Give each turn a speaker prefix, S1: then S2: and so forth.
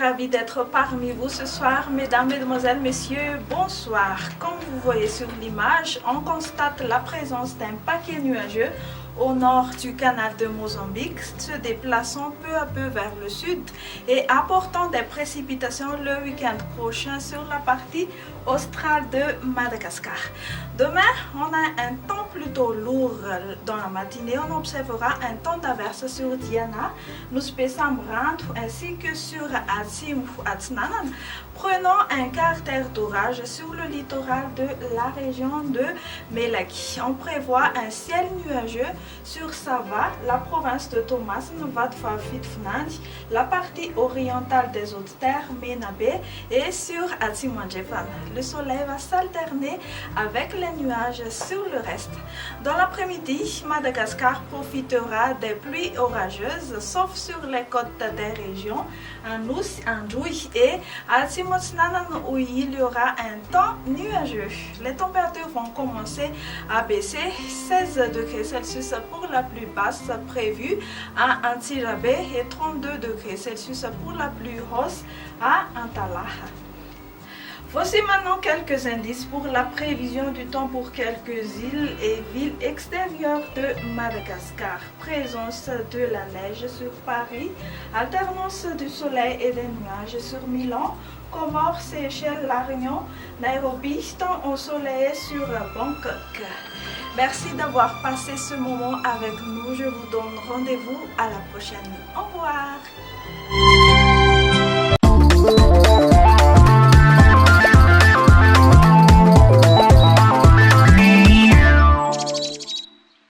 S1: ravie d'être parmi vous ce soir, mesdames, mesdemoiselles, messieurs, bonsoir. Comme vous voyez sur l'image, on constate la présence d'un paquet nuageux au nord du canal de Mozambique, se déplaçant peu à peu vers le sud et apportant des précipitations le week-end prochain sur la partie australe de Madagascar. Demain, on a un temps plutôt lourd dans la matinée. On observera un temps d'averse sur Diana, Nuspé-Sambrant ainsi que sur Atsim ou Atsnanan, prenant un caractère d'orage sur le littoral de la région de Melaki. On prévoit un ciel nuageux sur Sava, la province de Thomas, Nvatfafitfnandi, la partie orientale des hautes terres, Menabe, et sur Atsimandjevan. Le soleil va s'alterner avec les nuages sur le reste. Dans l'après-midi, Madagascar profitera des pluies orageuses, sauf sur les côtes des régions Anous, Andjoui et Atsimotsnanan où il y aura un temps nuageux. Les températures vont commencer à baisser, 16 degrés Celsius pour la plus basse prévue à Antirabé et 32 degrés Celsius pour la plus hausse à Antalaha. Voici maintenant quelques indices pour la prévision du temps pour quelques îles et villes extérieures de Madagascar. Présence de la neige sur Paris, alternance du soleil et des nuages sur Milan, Comores, Seychelles, La Réunion, Nairobi, temps ensoleillé sur Bangkok. Merci d'avoir passé ce moment avec nous. Je vous donne rendez-vous à la prochaine. Au revoir.